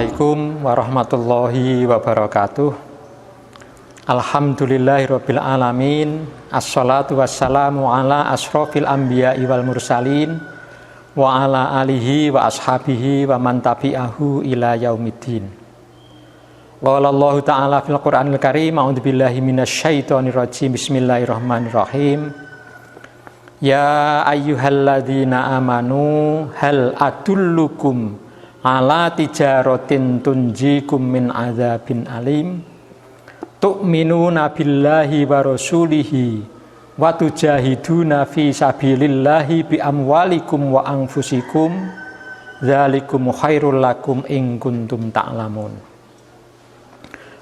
Assalamualaikum warahmatullahi wabarakatuh. Alhamdulillahirabbil alamin. Assalatu wassalamu ala asyrofil anbiya'i wal mursalin wa ala alihi wa ashabihi wa man tabi'ahu ila yaumiddin. Qala Allah ta'ala fil Qur'anil Karim, a'udzubillahi minasyaitonir rajim. Bismillahirrahmanirrahim. Ya ayyuhalladzina amanu hal adullukum ala tijaratin tunjikum min adzabin alim tu'minuna billahi wa rasulihi wa tujahiduna fi sabilillahi bi amwalikum wa anfusikum dzalikum khairul lakum in kuntum ta'lamun.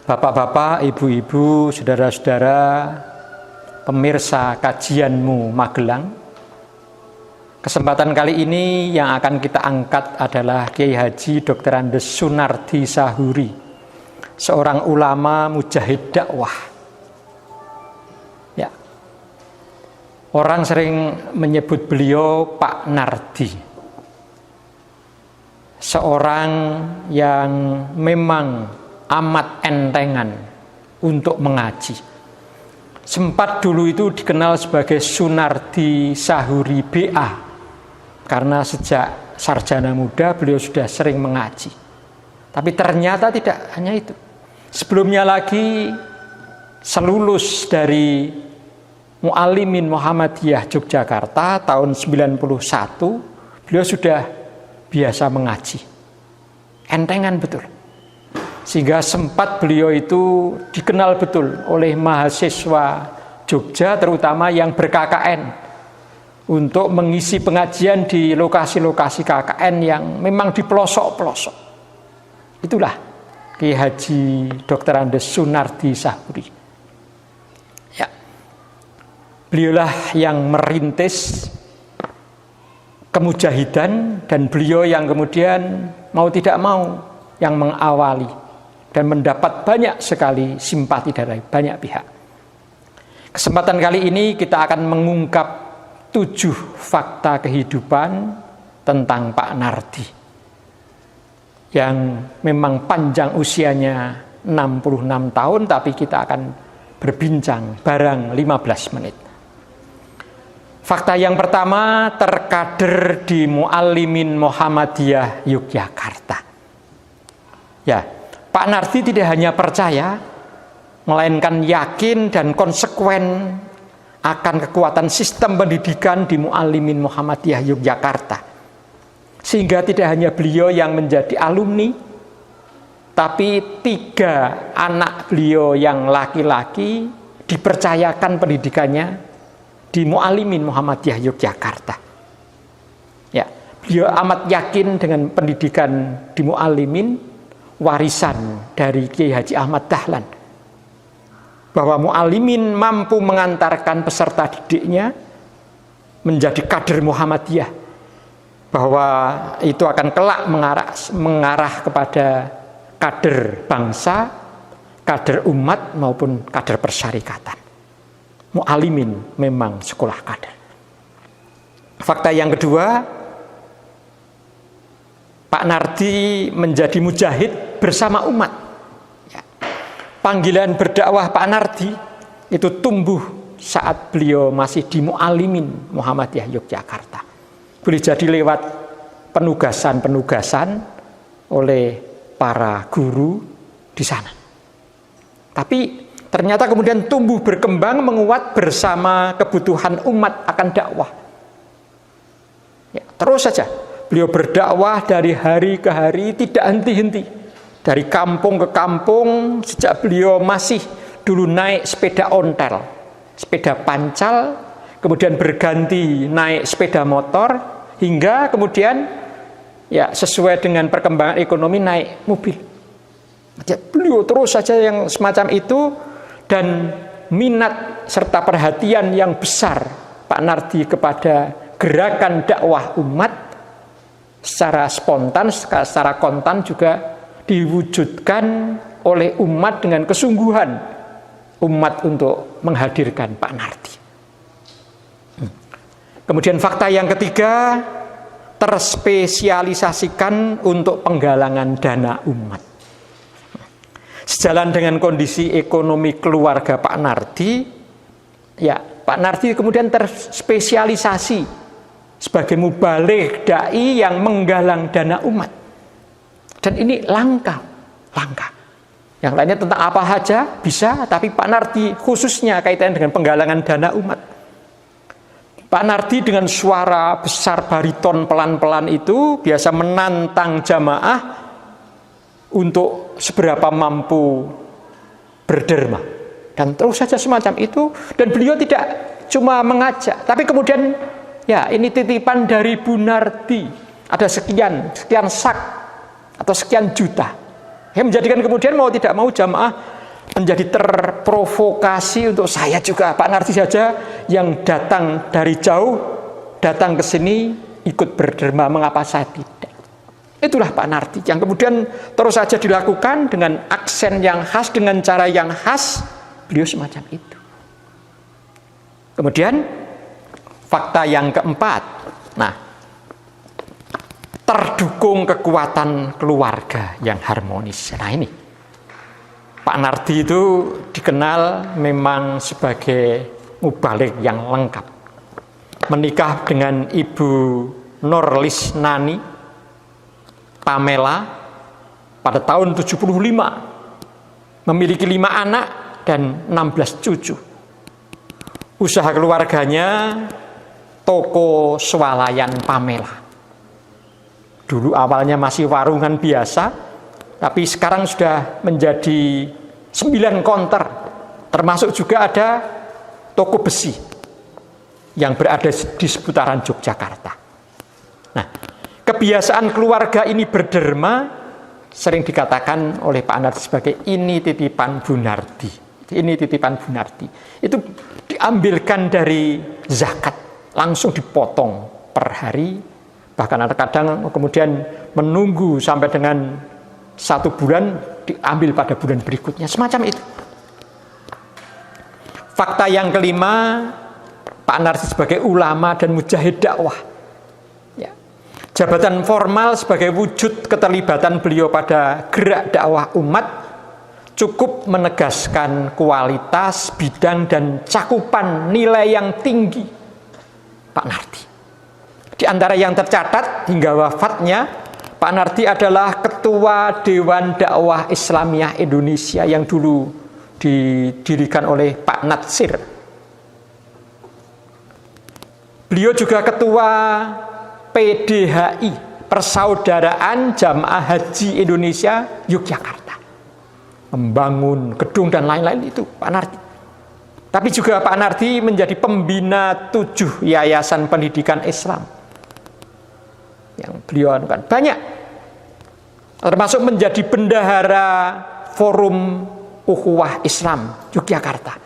Bapak-bapak, ibu-ibu, saudara-saudara, pemirsa kajianmu Magelang, kesempatan kali ini yang akan kita angkat adalah Kiai Haji Dr. Andes Sunardi Sahuri, seorang ulama mujahid dakwah. Ya. Orang sering menyebut beliau Pak Nardi. Seorang yang memang amat entengan untuk mengaji. Sempat dulu itu dikenal sebagai Sunardi Sahuri BA. Karena sejak sarjana muda beliau sudah sering mengaji. Tapi ternyata tidak hanya itu. Sebelumnya lagi selulus dari Muallimin Muhammadiyah Yogyakarta tahun 91, beliau sudah biasa mengaji. Entengan betul. Sehingga sempat beliau itu dikenal betul oleh mahasiswa Jogja, terutama yang ber-KKN, untuk mengisi pengajian di lokasi-lokasi KKN yang memang di pelosok-pelosok. Itulah Kiai Haji Dr. Andes Sunardi Sahuri. Ya. Beliaulah yang merintis kemujahidan, dan beliau yang kemudian mau tidak mau yang mengawali dan mendapat banyak sekali simpati dari banyak pihak. Kesempatan kali ini kita akan mengungkap 7 fakta kehidupan tentang Pak Nardi yang memang panjang usianya 66 tahun, tapi kita akan berbincang barang 15 menit. Fakta yang pertama, terkader di Muallimin Muhammadiyah Yogyakarta. Ya, Pak Nardi tidak hanya percaya, melainkan yakin dan konsekuen akan kekuatan sistem pendidikan di Muallimin Muhammadiyah Yogyakarta. Sehingga tidak hanya beliau yang menjadi alumni, tapi 3 anak beliau yang laki-laki dipercayakan pendidikannya di Muallimin Muhammadiyah Yogyakarta. Ya, beliau amat yakin dengan pendidikan di Muallimin, warisan dari Kiai Haji Ahmad Dahlan, bahwa Muallimin mampu mengantarkan peserta didiknya menjadi kader Muhammadiyah, bahwa itu akan kelak mengarah kepada kader bangsa, kader umat maupun kader persyarikatan. Muallimin memang sekolah kader. Fakta yang kedua, Pak Nardi menjadi mujahid bersama umat. Panggilan berdakwah Pak Nardi itu tumbuh saat beliau masih di Muallimin Muhammadiyah Yogyakarta. Boleh jadi lewat penugasan-penugasan oleh para guru di sana. Tapi ternyata kemudian tumbuh berkembang menguat bersama kebutuhan umat akan dakwah. Ya, terus saja beliau berdakwah dari hari ke hari, tidak henti-henti. Dari kampung ke kampung, sejak beliau masih dulu naik sepeda ontel, sepeda pancal, kemudian berganti naik sepeda motor, hingga kemudian ya sesuai dengan perkembangan ekonomi naik mobil. Beliau terus saja yang semacam itu, dan minat serta perhatian yang besar Pak Nardi kepada gerakan dakwah umat secara spontan, secara kontan juga diwujudkan oleh umat dengan kesungguhan umat untuk menghadirkan Pak Nardi. Kemudian fakta yang ketiga, terspesialisasikan untuk penggalangan dana umat. Sejalan dengan kondisi ekonomi keluarga Pak Nardi, ya Pak Nardi kemudian terspesialisasi sebagai mubaligh dai yang menggalang dana umat. Dan ini langka. Yang lainnya tentang apa saja bisa, tapi Pak Nardi khususnya kaitannya dengan penggalangan dana umat. Pak Nardi dengan suara besar bariton pelan-pelan itu biasa menantang jamaah untuk seberapa mampu berderma. Dan terus saja semacam itu. Dan beliau tidak cuma mengajak, tapi kemudian ya ini titipan dari Bu Nardi. Ada sekian sak atau sekian juta. Yang menjadikan kemudian mau tidak mau jamaah menjadi terprovokasi untuk saya juga Pak Nardi saja yang datang dari jauh, datang ke sini ikut berderma, mengapa saya tidak? Itulah Pak Nardi yang kemudian terus saja dilakukan dengan aksen yang khas, dengan cara yang khas, beliau semacam itu. Kemudian fakta yang keempat, nah, terdukung kekuatan keluarga yang harmonis. Nah ini, Pak Nardi itu dikenal memang sebagai mubaligh yang lengkap. Menikah dengan Ibu Nurlisnani Pamela pada tahun 75, memiliki 5 anak dan 16 cucu. Usaha keluarganya toko swalayan Pamela. Dulu awalnya masih warungan biasa, tapi sekarang sudah menjadi 9 konter, termasuk juga ada toko besi yang berada di seputaran Yogyakarta. Nah, kebiasaan keluarga ini berderma sering dikatakan oleh Pak Nardi sebagai ini titipan Bu Nardi. Ini titipan Bu Nardi. Itu diambilkan dari zakat, langsung dipotong per hari. Bahkan ada kadang kemudian menunggu sampai dengan 1 bulan, diambil pada bulan berikutnya. Semacam itu. Fakta yang kelima, Pak Nardi sebagai ulama dan mujahid dakwah. Jabatan formal sebagai wujud keterlibatan beliau pada gerak dakwah umat cukup menegaskan kualitas, bidang, dan cakupan nilai yang tinggi Pak Nardi. Di antara yang tercatat hingga wafatnya, Pak Nardi adalah Ketua Dewan Dakwah Islamiyah Indonesia yang dulu didirikan oleh Pak Natsir. Beliau juga Ketua PDHI, Persaudaraan Jamaah Haji Indonesia Yogyakarta. Membangun gedung dan lain-lain itu Pak Nardi. Tapi juga Pak Nardi menjadi pembina 7 yayasan pendidikan Islam yang beliau anukan. Banyak, termasuk menjadi bendahara Forum Ukhuwah Islam Yogyakarta.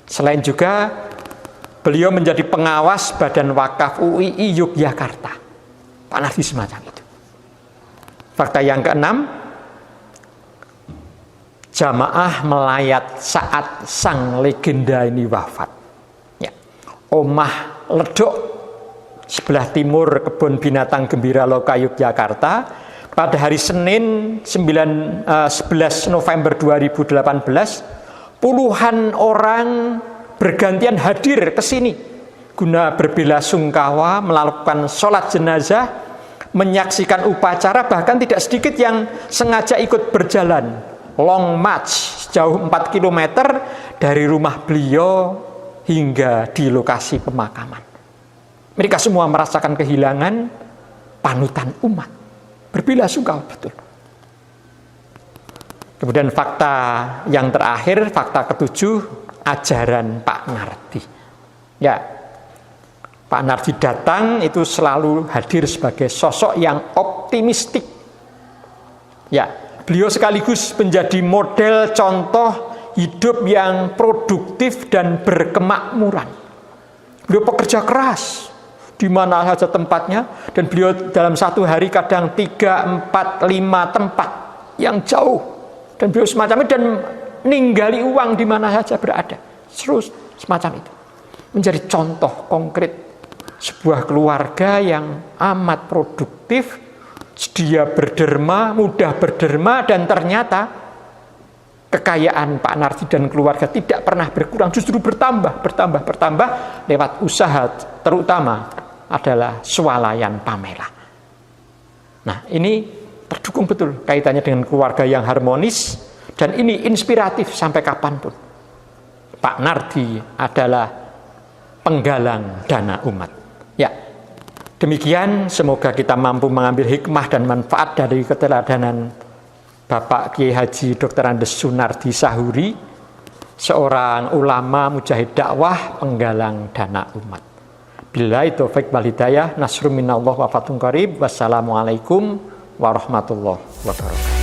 Selain juga beliau menjadi pengawas Badan Wakaf UII Yogyakarta. Pak Nardi semacam itu. Fakta yang keenam, jamaah melayat saat sang legenda ini wafat. Ya. Omah Ledok, sebelah timur Kebun Binatang Gembira Loka Yogyakarta, pada hari Senin 11 November 2018, puluhan orang bergantian hadir ke sini guna berbelasungkawa, melakukan sholat jenazah, menyaksikan upacara, bahkan tidak sedikit yang sengaja ikut berjalan long march sejauh 4 km dari rumah beliau hingga di lokasi pemakaman. Mereka semua merasakan kehilangan panutan umat, berbelasungkawa betul. Kemudian fakta yang terakhir, fakta ketujuh, ajaran Pak Nardi. Ya, Pak Nardi datang itu selalu hadir sebagai sosok yang optimistik. Ya, beliau sekaligus menjadi model contoh hidup yang produktif dan berkemakmuran. Beliau pekerja keras di mana saja tempatnya, dan beliau dalam 1 hari kadang 3, 4, 5 tempat yang jauh, dan beliau semacamnya, dan ninggali uang di mana saja berada, terus semacam itu, menjadi contoh konkret sebuah keluarga yang amat produktif, dia berderma, mudah berderma, dan ternyata kekayaan Pak Nardi dan keluarga tidak pernah berkurang, justru bertambah lewat usaha, terutama adalah swalayan Pamela. Nah, ini terdukung betul kaitannya dengan keluarga yang harmonis, dan ini inspiratif sampai kapanpun. Pak Nardi adalah penggalang dana umat. Ya, demikian, semoga kita mampu mengambil hikmah dan manfaat dari keteladanan Bapak Kiai Haji Dr. Andes Sunardi Sahuri, seorang ulama mujahid dakwah, penggalang dana umat. Billahi taufiq wal hidayah, nasrun minallah wa fathun qarib. Wassalamualaikum warahmatullahi wabarakatuh.